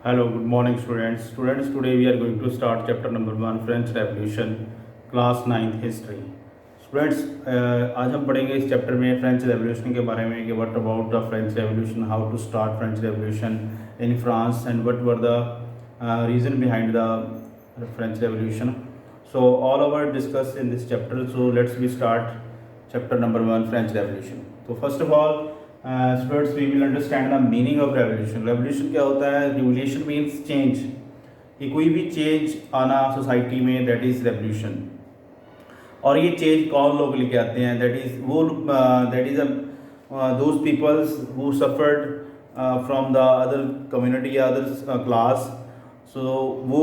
Hello, good morning, students. Students, today we are going to start chapter number 1, French Revolution, class 9th history. Students, आज हम पढ़ेंगे इस chapter में French revolution के बारे में कि what about the French revolution, how to start French revolution in France and what were the reason behind the French revolution. So all our discuss in this chapter. So let's we start chapter number 1, French Revolution. So first of all, students, we will understand the meaning of revolution. Revolution क्या होता है? Revolution means change. कि कोई भी change आना society में, that is revolution. और ये चेंज कौन लोग लेके आते हैं? That is those peoples who suffered from the other community या अदर क्लास. सो वो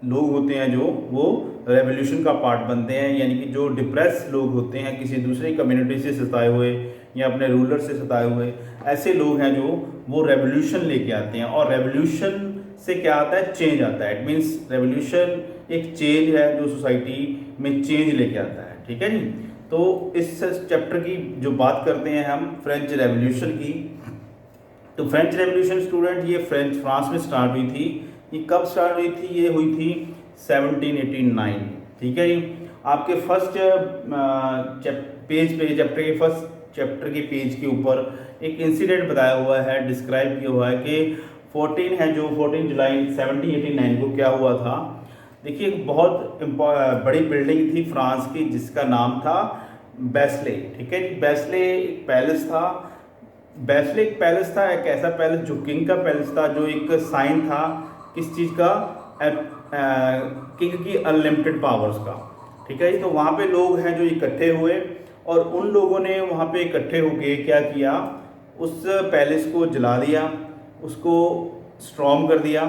लोग होते हैं जो वो रेवोल्यूशन का पार्ट बनते हैं, यानी कि जो डिप्रेस लोग होते हैं, किसी दूसरी कम्युनिटी से सताए हुए या अपने रूलर से सताए हुए, ऐसे लोग हैं जो वो रेवोल्यूशन लेके आते हैं. और रेवोल्यूशन से क्या आता है? चेंज आता है. इट मीन्स रेवोल्यूशन एक चेंज है जो सोसाइटी में चेंज लेके आता है. ठीक है जी. तो इस चैप्टर की जो बात करते हैं हम फ्रेंच रेवोल्यूशन की, तो फ्रेंच रेवोल्यूशन स्टूडेंट ये फ्रांस में स्टार्ट हुई थी. ये कब स्टार्ट हुई थी? ये हुई थी 1789. ठीक है जी. आपके फर्स्ट पेज पे चैप्टर के पेज के ऊपर एक इंसिडेंट बताया हुआ है, डिस्क्राइब किया हुआ है कि 14 जुलाई 1789 को क्या हुआ था. देखिए, एक बहुत बड़ी बिल्डिंग थी फ्रांस की जिसका नाम था बेस्ले. ठीक है जी. बेस्ले एक पैलेस था. बेस्ले एक पैलेस था, एक ऐसा पैलेस जो किंग का पैलेस था, जो एक साइन था किस चीज़ का? किंग की अनलिमिटेड पावर्स का. ठीक है जी. तो वहाँ पे लोग हैं जो इकट्ठे हुए और उन लोगों ने वहाँ पे इकट्ठे होके क्या किया? उस पैलेस को जला दिया, उसको स्ट्रॉन्ग कर दिया.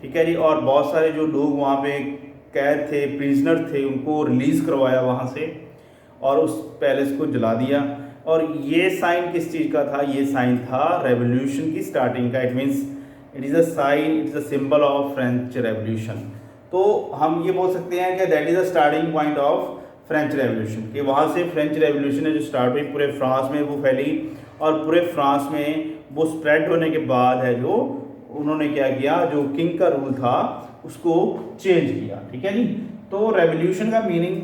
ठीक है जी. और बहुत सारे जो लोग वहाँ पे कैद थे, प्रिजनर थे, उनको रिलीज़ करवाया वहाँ से और उस पैलेस को जला दिया. और ये साइन किस चीज़ का था? ये साइन था रेवोल्यूशन की स्टार्टिंग का. It means it is a sign, it is a symbol of French revolution. तो हम ये बोल सकते हैं कि that is a starting point of French revolution, कि वहाँ से फ्रेंच रेवोल्यूशन है जो स्टार्ट हुई, पूरे फ्रांस में वो फैली और पूरे फ्रांस में वो स्प्रेड होने के बाद है जो उन्होंने क्या किया, जो किंग का रूल था उसको चेंज किया. ठीक है जी. तो रेवोल्यूशन का मीनिंग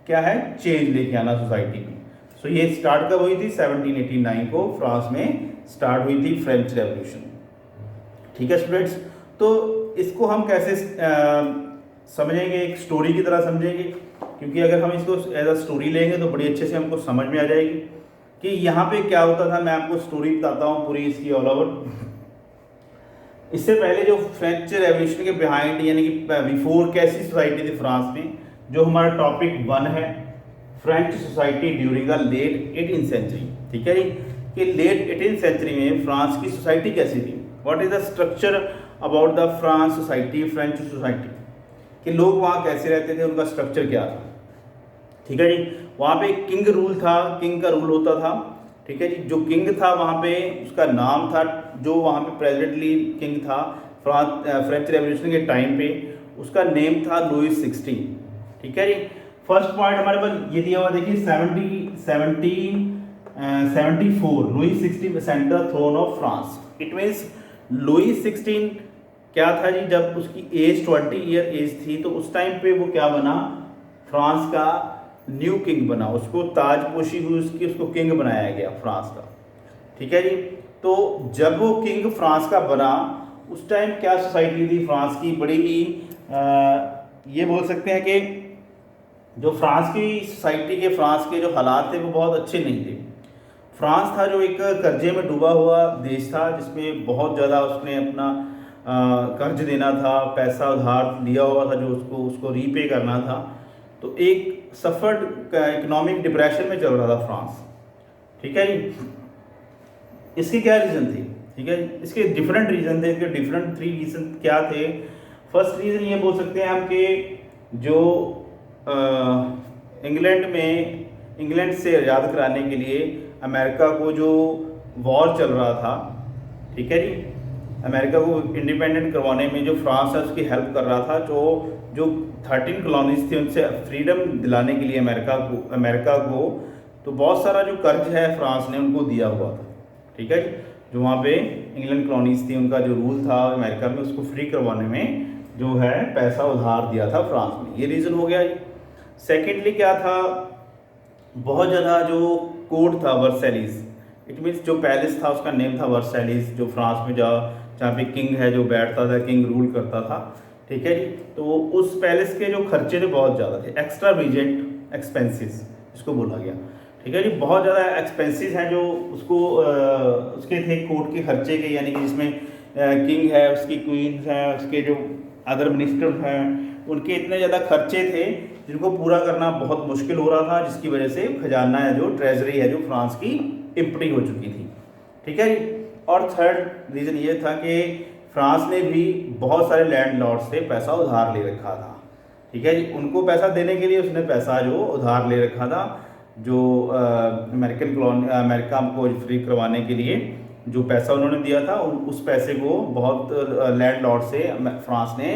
क्या है? चेंज लेके आना सोसाइटी में. सो ये स्टार्ट कब हुई थी? 1789 को फ्रांस में स्टार्ट हुई थी फ्रेंच रेवोल्यूशन. ठीक है स्टूडेंट्स. तो इसको हम कैसे समझेंगे? एक स्टोरी की तरह समझेंगे, क्योंकि अगर हम इसको एज अ स्टोरी लेंगे तो बड़ी अच्छे से हमको समझ में आ जाएगी कि यहाँ पे क्या होता था. मैं आपको स्टोरी बताता हूँ पूरी इसकी ऑल ओवर. इससे पहले जो फ्रेंच रेवोल्यूशन के बिहाइंड, यानी कि बिफोर कैसी सोसाइटी थी फ्रांस में, जो हमारा टॉपिक 1 है, French society during the late 18th century. ठीक है जी. कि लेट 18th सेंचुरी में फ्रांस की सोसाइटी कैसी थी? What is the structure about the France society, French society, कि लोग वहाँ कैसे रहते थे, उनका स्ट्रक्चर क्या था. ठीक है जी. वहाँ पे किंग रूल था, किंग का रूल होता था. ठीक है जी. जो किंग था वहाँ पे, उसका नाम था, जो वहाँ पे प्रेजेंटली किंग था फ्रेंच रेवोल्यूशन के टाइम पे, उसका नेम था लुई 16. ठीक है जी. फर्स्ट पॉइंट हमारे पास ये दिया हुआ, देखिए 1774 Louis 16 centre throne of France. It means Louis 16 क्या था जी? जब उसकी एज 20 ईयर एज थी तो उस टाइम पे वो क्या बना? फ्रांस का न्यू किंग बना. उसको ताजपोशी हुई उसकी, उसको किंग बनाया गया फ्रांस का. ठीक है जी. तो जब वो किंग फ्रांस का बना, उस टाइम क्या सोसाइटी थी फ्रांस की? बड़ी ही ये बोल सकते हैं कि जो फ्रांस की सोसाइटी के, फ्रांस के जो हालात थे वो बहुत अच्छे नहीं थे. फ्रांस था जो एक कर्जे में डूबा हुआ देश था, जिसमें बहुत ज़्यादा उसने अपना कर्ज देना था, पैसा उधार लिया हुआ था जो उसको रीपे करना था. तो एक सफर्ड इकोनॉमिक डिप्रेशन में चल रहा था फ्रांस. ठीक है जी. इसके क्या रीज़न थे? ठीक है. इसके डिफरेंट रीज़न थे. इसके डिफरेंट 3 रीज़न क्या थे? फर्स्ट रीज़न ये बोल सकते हैं हम कि जो इंग्लैंड से आज़ाद कराने के लिए अमेरिका को जो वॉर चल रहा था, ठीक है जी, अमेरिका को इंडिपेंडेंट करवाने में जो फ्रांस है उसकी हेल्प कर रहा था. जो 13 कॉलोनीज थी उनसे फ्रीडम दिलाने के लिए अमेरिका को तो बहुत सारा जो कर्ज है फ्रांस ने उनको दिया हुआ था. ठीक है जी. जो वहाँ पे इंग्लैंड कॉलोनीज थी उनका जो रूल था अमेरिका में, उसको फ्री करवाने में जो है पैसा उधार दिया था फ्रांस में। ये रीज़न हो गया। सेकेंडली क्या था, बहुत ज़्यादा जो कोर्ट था वर्सैलिस, इट मीन्स जो पैलेस था उसका नेम था वर्सैलिस, जो फ्रांस में जहाँ पे किंग है जो बैठता था, किंग रूल करता था, ठीक है जी। तो उस पैलेस के जो खर्चे थे बहुत ज़्यादा थे, एक्स्ट्रा रीजेंट एक्सपेंसेस इसको बोला गया, ठीक है जी। बहुत ज़्यादा एक्सपेंसेस हैं जो उसके थे कोर्ट के खर्चे के, यानी कि जिसमें किंग है, उसकी क्वीन है, उसके जो अदर मिनिस्टर्स हैं, उनके इतने ज़्यादा खर्चे थे जिनको पूरा करना बहुत मुश्किल हो रहा था, जिसकी वजह से खजाना है जो ट्रेजरी है जो फ्रांस की इम्प्टी हो चुकी थी, ठीक है जी। और थर्ड रीज़न ये था कि फ्रांस ने भी बहुत सारे लैंडलॉर्ड से पैसा उधार ले रखा था, ठीक है जी। उनको पैसा देने के लिए उसने पैसा जो उधार ले रखा था, जो अमेरिका को फ्री करवाने के लिए जो पैसा उन्होंने दिया था, उस पैसे को बहुत लैंडलॉर्ड से फ्रांस ने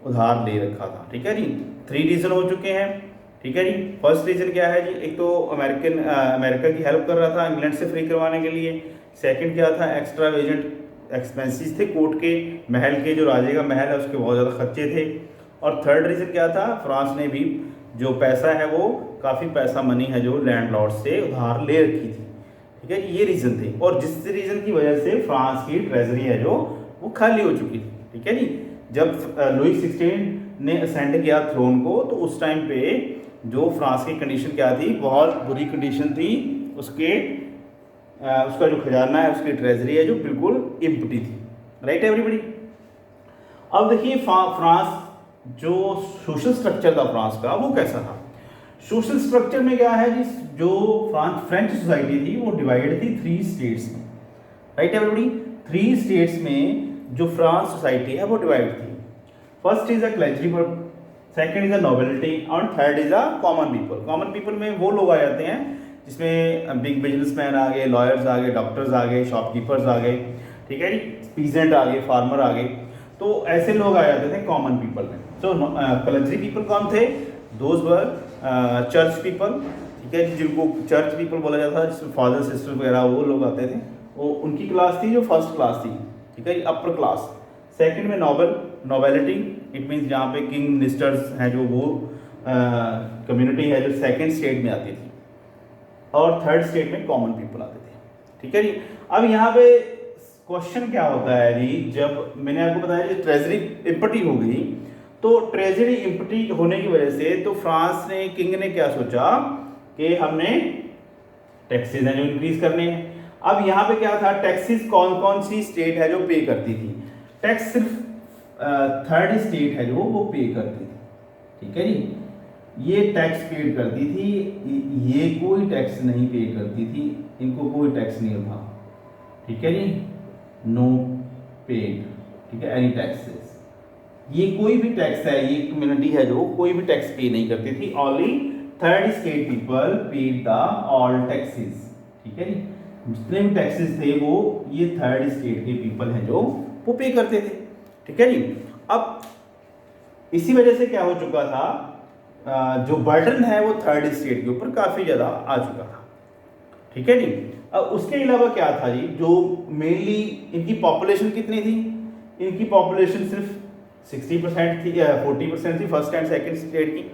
उधार ले रखा था, ठीक है जी। 3 रीज़न हो चुके हैं, ठीक है जी। फर्स्ट रीज़न क्या है जी, एक तो अमेरिका की हेल्प कर रहा था इंग्लैंड से फ्री करवाने के लिए। सेकंड क्या था, एक्स्ट्रा एजेंट एक्सपेंसेस थे कोर्ट के, महल के, जो राजे का महल है उसके बहुत ज़्यादा खर्चे थे। और थर्ड रीज़न क्या था, फ्रांस ने भी जो पैसा है वो काफ़ी पैसा मनी है जो लैंडलॉर्ड से उधार ले रखी थी, ठीक है। ये रीज़न थे, और जिस रीज़न की वजह से फ्रांस की ट्रेजरी है जो वो खाली हो चुकी थी, ठीक है जी। जब लुई 16 ने असेंड किया थ्रोन को, तो उस टाइम पे जो फ्रांस की कंडीशन क्या थी, बहुत बुरी कंडीशन थी। उसका जो खजाना है, उसकी ट्रेजरी है जो बिल्कुल इम्प्टी थी, राइट एवरीबडी। अब देखिए फ्रांस जो सोशल स्ट्रक्चर था फ्रांस का वो कैसा था। सोशल स्ट्रक्चर में क्या है जी, जो फ्रेंच सोसाइटी थी वो डिवाइडेड थी 3 स्टेट्स में, राइट एवरीबडी। 3 स्टेट्स में जो फ्रांस सोसाइटी है वो डिवाइड थी। First is a clergy, second is a nobility, और third is a common people. Common people में वो लोग आ जाते हैं जिसमें बिग बिजनेसमैन आ गए, लॉयर्स आ गए, डॉक्टर्स आ गए, शॉपकीपर्स आ गए, ठीक है जी, पीजेंट आ गए, फार्मर आ गए। तो ऐसे लोग आ जाते थे कॉमन पीपल में। तो क्लर्जी पीपल कौन थे, दोज वर चर्च पीपल, ठीक है जी, जिनको चर्च पीपल बोला जाता था, जिसमें फादर सिस्टर वगैरह वो लोग आते थे। वो उनकी क्लास थी जो फर्स्ट क्लास थी, ठीक है जी, अपर क्लास। सेकंड में नोबेलिटी, इट मीन्स जहाँ पे किंग मिनिस्टर्स हैं, जो वो कम्युनिटी है जो सेकंड स्टेट में आती थी। और थर्ड स्टेट में कॉमन पीपल आते थे, ठीक है जी। अब यहाँ पे क्वेश्चन क्या होता है जी, जब मैंने आपको बताया कि ट्रेजरी इम्पटी हो गई, तो ट्रेजरी इम्पटी होने की वजह से तो फ्रांस ने, किंग ने क्या सोचा कि हमने टैक्सेस हैं जो इंक्रीज करने हैं। अब यहाँ पे क्या था, टैक्सेस कौन कौन सी स्टेट है जो पे करती थी। टैक्स सिर्फ थर्ड स्टेट है जो वो पे करती थी, ठीक है जी। ये टैक्स पेड करती थी, ये कोई टैक्स नहीं पे करती थी, इनको कोई टैक्स नहीं था, ठीक है जी, नो पेड, ठीक है, एनी टैक्सेस। ये कोई भी टैक्स है, ये कम्युनिटी है जो कोई भी टैक्स पे नहीं करती थी। Only third state people paid the all taxes, ठीक है जी। जितने भी टैक्सेस थे वो ये थर्ड स्टेट के पीपल हैं जो वो पे करते थे, ठीक है जी। अब इसी वजह से क्या हो चुका था, जो बर्डन है वो थर्ड स्टेट के ऊपर काफ़ी ज़्यादा आ चुका था, ठीक है जी। अब उसके अलावा क्या था जी, जो मेनली इनकी पॉपुलेशन कितनी थी, इनकी पॉपुलेशन सिर्फ 60% थी, 40% थी फर्स्ट एंड सेकंड स्टेट की,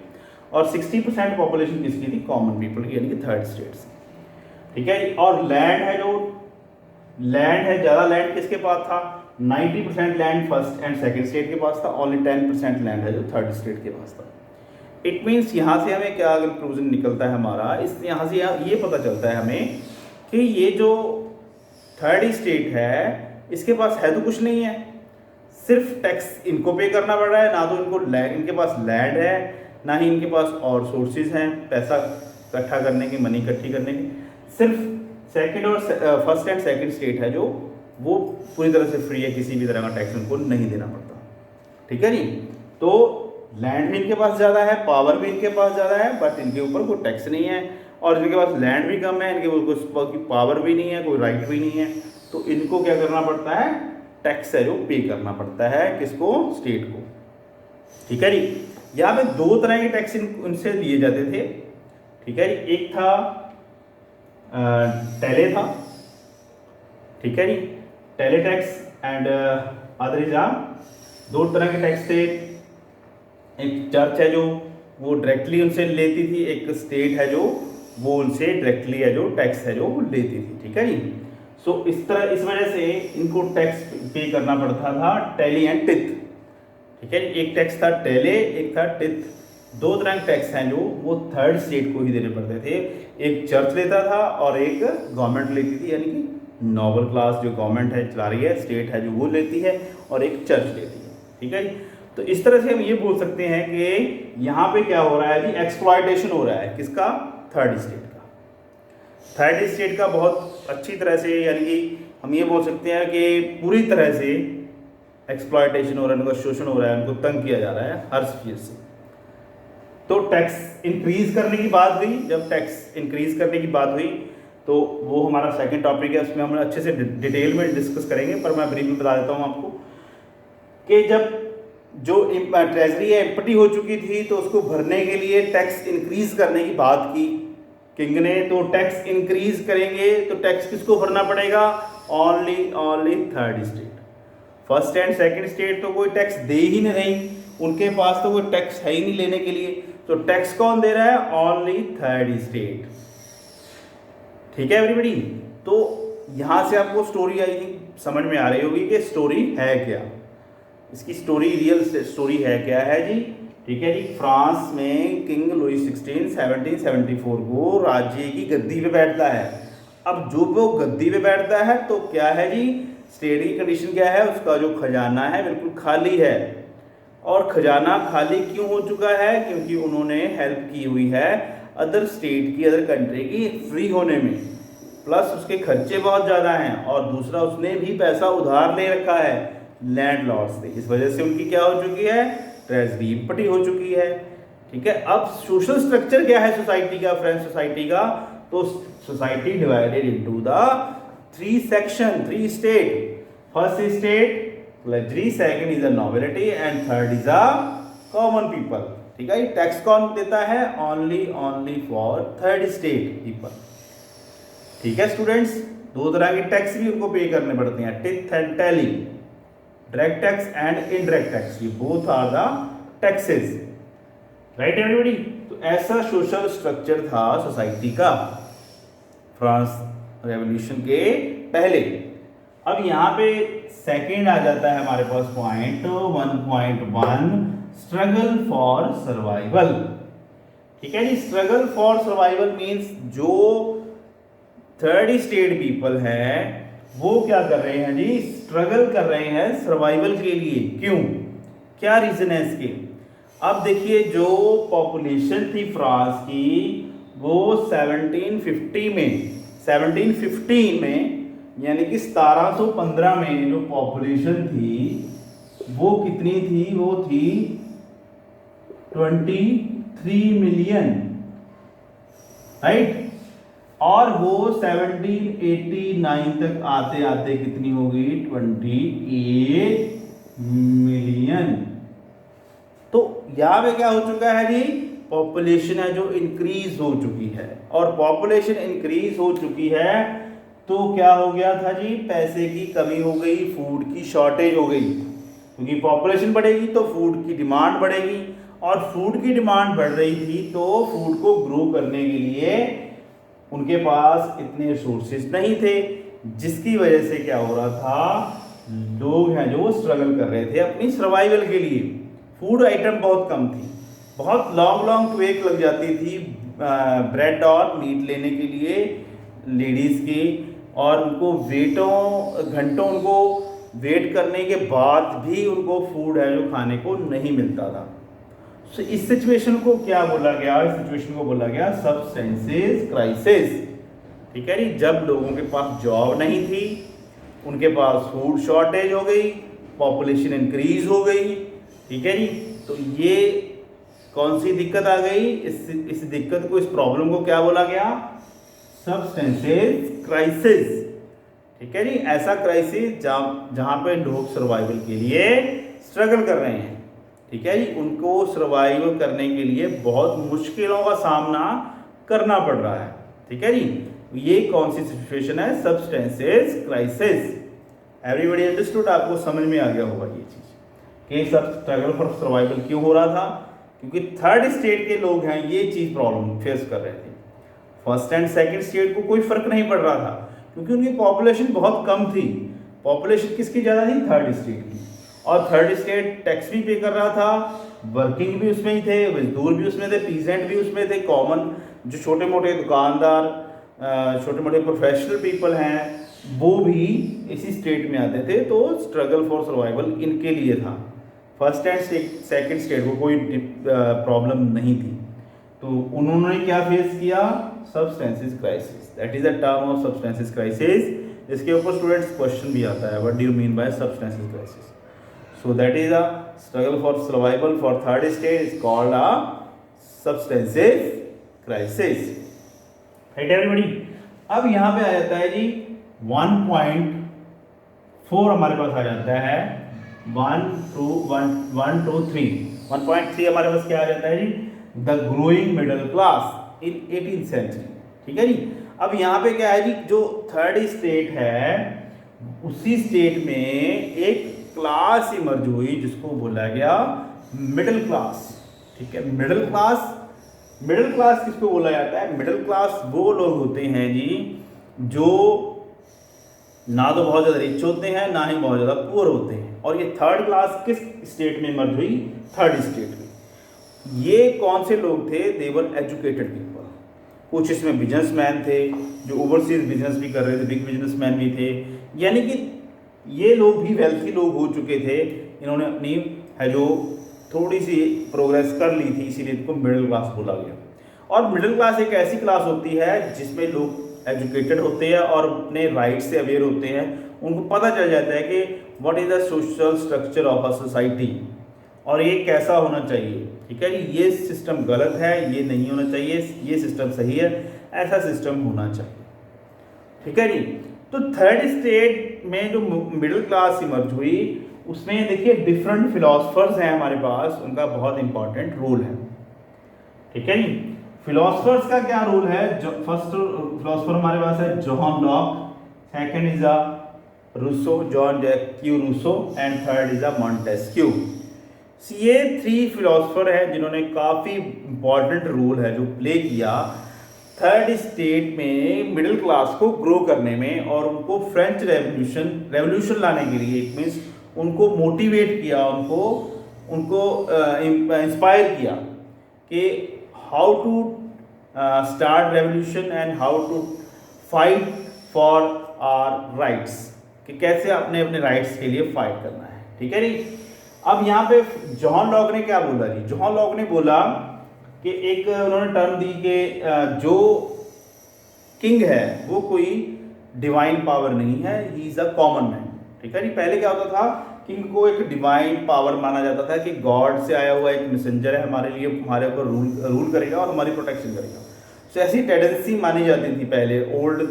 और 60% पॉपुलेशन किसकी थी, कॉमन पीपल की, यानी कि थर्ड स्टेट्स, ठीक है जी। और लैंड है, जो लैंड है, ज़्यादा लैंड किसके पास था, 90% land first and second state के पास था, ओनली 10% लैंड है जो थर्ड स्टेट के पास था। इट मीन्स यहाँ से हमें क्या कंक्लूजन निकलता है हमारा, इस यहाँ से ये पता चलता है हमें कि ये जो थर्ड स्टेट है इसके पास है तो कुछ नहीं है, सिर्फ टैक्स इनको पे करना पड़ रहा है। ना तो इनको इनके पास लैंड है, ना ही इनके पास और सोर्सेज हैं पैसा इकट्ठा करने की, मनी इकट्ठी करने की। सिर्फ सेकंड और फर्स्ट एंड सेकंड स्टेट है जो वो पूरी तरह से फ्री है, किसी भी तरह का टैक्स उनको नहीं देना पड़ता, ठीक है जी। तो लैंड भी इनके पास ज़्यादा है, पावर भी इनके पास ज़्यादा है, बट इनके ऊपर कोई टैक्स नहीं है। और इनके पास लैंड भी कम है, इनके ऊपर कोई पावर भी नहीं है, कोई राइट भी नहीं है, तो इनको क्या करना पड़ता है, टैक्स है जो पे करना पड़ता है, किसको, स्टेट को, ठीक है जी। यहाँ पे 2 तरह के टैक्स उनसे लिए जाते थे, ठीक है जी। एक था टैले था, ठीक है जी, टेलीटैक्स एंड अदर इज दो तरह के टैक्स थे। एक चर्च है जो वो डायरेक्टली उनसे लेती थी, एक स्टेट है जो वो उनसे डायरेक्टली है जो टैक्स है जो वो लेती थी। ठीक है जी। सो इस वजह से इनको टैक्स पे करना पड़ता था, टेली एंड टिथ। ठीक है, एक टैक्स था टेले, एक था टिथ। दो तरह के टैक्स हैं जो वो थर्ड स्टेट को ही देने पड़ते थे। एक चर्च लेता था और एक गवर्नमेंट लेती थी, यानी कि नोबल क्लास जो गवर्नमेंट है चला रही है, स्टेट है जो वो लेती है, और एक चर्च लेती है। ठीक है जी। तो इस तरह से हम ये बोल सकते हैं कि यहाँ पे क्या हो रहा है जी, एक्सप्लॉयटेशन हो रहा है किसका, थर्ड स्टेट का। थर्ड स्टेट का बहुत अच्छी तरह से, यानी कि हम ये बोल सकते हैं कि पूरी तरह से एक्सप्लॉयटेशन हो रहा है, उनका शोषण हो रहा है, उनको तंग किया जा रहा है हर स्फीयर से। तो टैक्स इंक्रीज करने की बात हुई, जब टैक्स इंक्रीज करने की बात हुई तो वो हमारा सेकंड टॉपिक है, उसमें हम अच्छे से डिटेल में डिस्कस करेंगे, पर मैं ब्रीफ में बता देता हूँ आपको कि जब जो ट्रेजरी है एम्प्टी हो चुकी थी तो उसको भरने के लिए टैक्स इंक्रीज करने की बात की किंग ने। तो टैक्स इंक्रीज करेंगे तो टैक्स किसको भरना पड़ेगा, only third state. First and second state तो कोई टैक्स दे ही नहीं रही, उनके पास तो कोई टैक्स है ही नहीं लेने के लिए। तो टैक्स कौन दे रहा है, ओनली थर्ड स्टेट। ठीक है एवरीबॉडी। तो यहां से आपको स्टोरी आई थिंक समझ में आ रही होगी कि स्टोरी है क्या, इसकी स्टोरी रियल स्टोरी है क्या है जी। ठीक है जी। फ्रांस में किंग लुई 16 1774 को राज्य की गद्दी पे बैठता है। अब जो वो गद्दी पे बैठता है तो क्या है जी, स्टेट की कंडीशन क्या है, उसका जो खजाना है बिल्कुल खाली है। और खजाना खाली क्यों हो चुका है, क्योंकि उन्होंने हेल्प की हुई है अदर स्टेट की, अदर कंट्री की फ्री होने में, प्लस उसके खर्चे बहुत ज़्यादा हैं, और दूसरा उसने भी पैसा उधार ले रखा है लैंडलॉर्ड से। इस वजह से उनकी क्या हो चुकी है, ट्रेजरी इम्पटी हो चुकी है। ठीक है। अब सोशल स्ट्रक्चर क्या है सोसाइटी का, फ्रेंच सोसाइटी का, तो society divided into the three section, three state. First state clergy, second is a nobility and third is a common people. ठीक है। टैक्स कौन देता है, only for third state people. ठीक है स्टूडेंट्स। दो तरह के टैक्स भी उनको पे करने पड़ते हैं, tithe and taille, direct tax and indirect tax, ये both are the taxes. Right everybody. तो ऐसा सोशल स्ट्रक्चर था सोसाइटी का फ्रांस रेवोल्यूशन के पहले। अब यहाँ पे सेकंड आ जाता है हमारे पास पॉइंट 1.1, स्ट्रगल फॉर सर्वाइवल। ठीक है जी। स्ट्रगल फॉर सर्वाइवल मींस जो थर्ड स्टेट पीपल हैं वो क्या कर रहे हैं जी, स्ट्रगल कर रहे हैं सर्वाइवल के लिए। क्यों, क्या रीजन है इसके। अब देखिए जो पॉपुलेशन थी फ्रांस की वो 1715 में यानी कि 1715 में जो पॉपुलेशन थी वो कितनी थी, वो थी 23 मिलियन, राइट। और वो 1789 तक आते आते कितनी हो गई, 28 मिलियन। तो यहाँ पे क्या हो चुका है जी, पॉपुलेशन है जो इंक्रीज हो चुकी है, और पॉपुलेशन इंक्रीज हो चुकी है तो क्या हो गया था जी, पैसे की कमी हो गई, फूड की शॉर्टेज हो गई, क्योंकि पॉपुलेशन बढ़ेगी तो फूड की डिमांड बढ़ेगी, और फूड की डिमांड बढ़ रही थी तो फूड को ग्रो करने के लिए उनके पास इतने रिसोर्सेज नहीं थे, जिसकी वजह से क्या हो रहा था, लोग हैं जो स्ट्रगल कर रहे थे अपनी सर्वाइवल के लिए। फूड आइटम बहुत कम थी, बहुत लॉन्ग क्वेक लग जाती थी ब्रेड और मीट लेने के लिए लेडीज़ की, और उनको घंटों उनको वेट करने के बाद भी उनको फूड है जो खाने को नहीं मिलता था। तो इस सिचुएशन को क्या बोला गया, इस सिचुएशन को बोला गया सबस्टेंसेस क्राइसिस। ठीक है जी। जब लोगों के पास जॉब नहीं थी, उनके पास फूड शॉर्टेज हो गई, पॉपुलेशन इंक्रीज हो गई। ठीक है जी। तो ये कौन सी दिक्कत आ गई, इस दिक्कत को, इस प्रॉब्लम को क्या बोला गया, सबस्टेंसेस क्राइसिस। ठीक है जी। ऐसा क्राइसिस जहां पे लोग सर्वाइवल के लिए स्ट्रगल कर रहे हैं। ठीक है जी। उनको सर्वाइव करने के लिए बहुत मुश्किलों का सामना करना पड़ रहा है। ठीक है जी। ये कौन सी सिचुएशन है, सबस्टेंसेस क्राइसिस। एवरीबडी अंडरस्टूड, आपको समझ में आ गया होगा ये चीज़ कि सब स्ट्रगल फॉर सर्वाइवल क्यों हो रहा था, क्योंकि थर्ड स्टेट के लोग हैं ये चीज़ प्रॉब्लम फेस कर रहे थे। फर्स्ट एंड सेकंड स्टेट को कोई फर्क नहीं पड़ रहा था क्योंकि उनकी पॉपुलेशन बहुत कम थी। पॉपुलेशन किसकी ज़्यादा थी? थर्ड स्टेट की। और थर्ड स्टेट टैक्स भी पे कर रहा था, वर्किंग भी उसमें ही थे, मजदूर भी उसमें थे, पीजेंट भी उसमें थे, कॉमन जो छोटे मोटे दुकानदार, छोटे मोटे प्रोफेशनल पीपल हैं वो भी इसी स्टेट में आते थे। तो स्ट्रगल फॉर सर्वाइवल इनके लिए था। फर्स्ट एंड सेकंड स्टेट को कोई प्रॉब्लम नहीं थी। तो उन्होंने क्या फेस किया? Substances crisis. That is the term of substances crisis. इसके ऊपर स्टूडेंट्स क्वेश्चन भी आता है, what do you mean by substances crisis? So that is a struggle for survival for third stage is called a substances crisis. Right everybody? अब यहाँ पे आ जाता है जी 1.4 हमारे पास आ जाता है 1 2 1 1 2 3 1.3 हमारे पास क्या आ जाता है जी? The growing middle class in 18th century. ठीक है जी। अब यहाँ पे क्या है जी? जो थर्ड स्टेट है उसी स्टेट में एक क्लास इमर्ज हुई जिसको बोला गया मिडिल क्लास। ठीक है, मिडिल क्लास। मिडिल क्लास किसको बोला जाता है? मिडिल क्लास वो लोग होते हैं जी जो ना तो बहुत ज़्यादा रिच होते हैं ना ही बहुत ज़्यादा पुअर होते हैं। और ये थर्ड क्लास किस स्टेट में इमर्ज हुई? थर्ड स्टेट में। ये कौन से लोग थे? दे वर एजुकेटेड पीपल। कुछ इसमें बिजनेसमैन थे जो ओवरसीज बिजनेस भी कर रहे थे, बिग बिजनेसमैन भी थे, यानी कि ये लोग भी वेल्थी लोग हो चुके थे। इन्होंने अपनी है जो थोड़ी सी प्रोग्रेस कर ली थी, इसीलिए इनको मिडिल क्लास बोला गया। और मिडिल क्लास एक ऐसी क्लास होती है जिसमें लोग एजुकेटेड होते हैं और अपने राइट से अवेयर होते हैं। उनको पता चल जाता है कि what is the social structure of a society और ये कैसा होना चाहिए। ठीक है जी, ये सिस्टम गलत है, ये नहीं होना चाहिए, ये सिस्टम सही है, ऐसा सिस्टम होना चाहिए। ठीक है जी। तो थर्ड स्टेट में जो मिडिल क्लास इमर्ज हुई उसमें देखिए डिफरेंट फिलोसफर्स हैं हमारे पास, उनका बहुत इंपॉर्टेंट रोल है। ठीक है जी। फिलोसफर्स का क्या रोल है? जो फर्स्ट फिलोसफर हमारे पास है John Locke, second is Rousseau, John Jacques Rousseau, and third is Montesquieu. ये 3 फिलोसफर हैं जिन्होंने काफ़ी इंपॉर्टेंट रोल है जो प्ले किया थर्ड स्टेट में मिडिल क्लास को ग्रो करने में और उनको फ्रेंच रेवोल्यूशन लाने के लिए, इट मीन्स उनको मोटिवेट किया, उनको इंस्पायर किया कि how to start revolution and how to fight for our rights, कि कैसे अपने अपने राइट्स के लिए फाइट करना है। ठीक है जी। अब यहाँ पे जॉन लॉक ने क्या बोला जी? जॉन लॉक ने बोला कि एक उन्होंने टर्म दी कि जो किंग है वो कोई डिवाइन पावर नहीं है, he is a common man. ठीक है जी। पहले क्या होता था? किंग को एक डिवाइन पावर माना जाता था कि गॉड से आया हुआ एक मैसेंजर है, हमारे लिए, हमारे ऊपर रूल करेगा और हमारी प्रोटेक्शन करेगा। तो ऐसी टेंडेंसी मानी जाती थी पहले। ओल्ड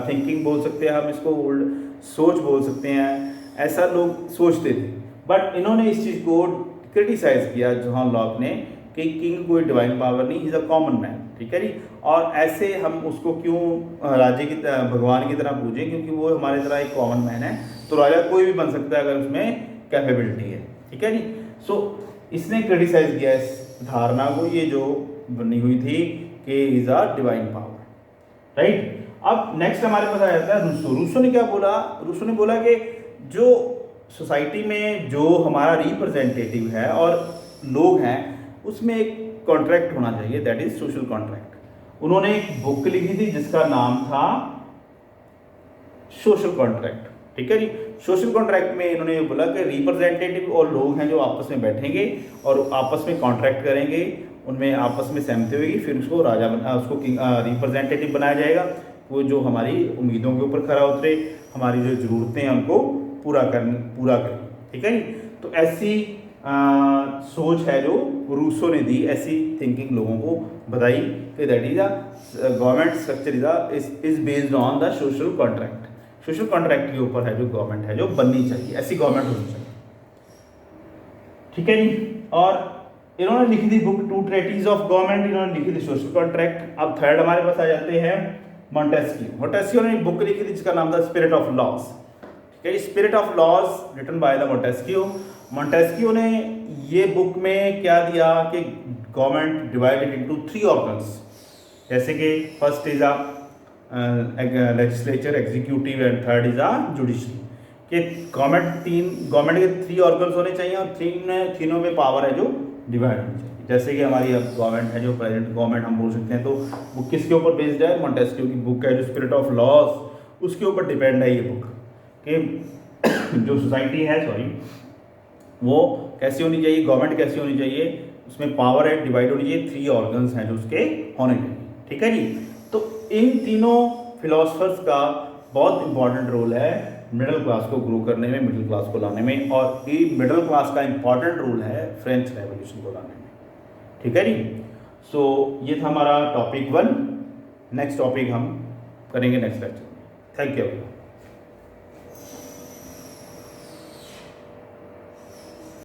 थिंकिंग बोल सकते हैं हम इसको, ओल्ड सोच बोल सकते हैं, ऐसा लोग सोचते थे। बट इन्होंने इस चीज़ को क्रिटिसाइज किया जॉन लॉक ने कि किंग कोई डिवाइन पावर नहीं, इज़ अ कॉमन मैन। ठीक है जी। और ऐसे हम उसको क्यों राजे की भगवान की तरह पूजें, क्योंकि वो हमारी तरह एक कॉमन मैन है, तो राजा कोई भी बन सकता है अगर उसमें कैपेबिलिटी है। ठीक है जी। सो इसने क्रिटिसाइज किया इस धारणा को, ये जो बनी हुई थी कि is a divine power. Right. अब नेक्स्ट हमारे पास आ जाता है रूसो। रूसो ने क्या बोला? रूसो ने बोला कि जो सोसाइटी में जो हमारा रिप्रेजेंटेटिव है और लोग हैं उसमें एक कॉन्ट्रैक्ट होना चाहिए, दैट इज सोशल कॉन्ट्रैक्ट। उन्होंने एक बुक लिखी थी जिसका नाम था सोशल कॉन्ट्रैक्ट। ठीक है जी। सोशल कॉन्ट्रैक्ट में इन्होंने ये बोला कि रिप्रेजेंटेटिव और लोग हैं जो आपस में बैठेंगे और आपस में कॉन्ट्रैक्ट करेंगे, उनमें आपस में सहमति होगी, फिर उसको उसको रिप्रेजेंटेटिव बनाया जाएगा, वो जो हमारी उम्मीदों के ऊपर खरा उतरे, हमारी जो ज़रूरतें हैं उनको पूरा करें। ठीक है जी। तो ऐसी सोच है जो रूसो ने दी, ऐसी थिंकिंग लोगों को बताई कि that is government structure is based on the social contract. Social contract के ऊपर है जो गवर्नमेंट है जो बननी चाहिए, ऐसी गवर्नमेंट होनी चाहिए। ठीक है जी। और इन्होंने लिखी थी बुक 2 ट्रेटीज ऑफ गवर्नमेंट, इन्होंने लिखी थी सोशल कॉन्ट्रैक्ट। अब थर्ड हमारे पास आ जाते हैं मॉन्टेस्क्यू। मॉन्टेस्क्यू ने एक बुक लिखी थी जिसका नाम था स्पिरिट ऑफ लॉस। ठीक कि spirit of laws written by the Montesquieu. Montesquieu ने ये बुक में क्या दिया कि गवर्नमेंट डिवाइडेड इनटू 3 ऑर्गन्स, जैसे कि first is legislature, executive and third is judiciary. कि गवर्नमेंट के 3 ऑर्गन्स होने चाहिए और तीनों में पावर है जो डिवाइड होनी चाहिए। जैसे कि हमारी अब गवर्नमेंट है, जो प्रेजेंट गवर्नमेंट हम बोल सकते हैं, तो वो किसके ऊपर बेस्ड है? मोंटेस्क्यू की बुक है जो स्पिरिट ऑफ लॉज, उसके ऊपर डिपेंड है ये बुक कि जो सोसाइटी है वो कैसी होनी चाहिए, गवर्नमेंट कैसी होनी चाहिए, उसमें पावर है डिवाइड होनी चाहिए, 3 ऑर्गन्स हैं जो उसके होने चाहिए। ठीक है जी। तो इन तीनों फिलोसफर्स का बहुत इंपॉर्टेंट रोल है मिडिल क्लास को ग्रो करने में, मिडिल क्लास को लाने में, और ये मिडिल क्लास का इंपॉर्टेंट रोल है फ्रेंच रेवोल्यूशन को लाने में। ठीक है जी। सो ये था हमारा टॉपिक 1। नेक्स्ट टॉपिक हम करेंगे नेक्स्ट लेक्चर में। Thank you.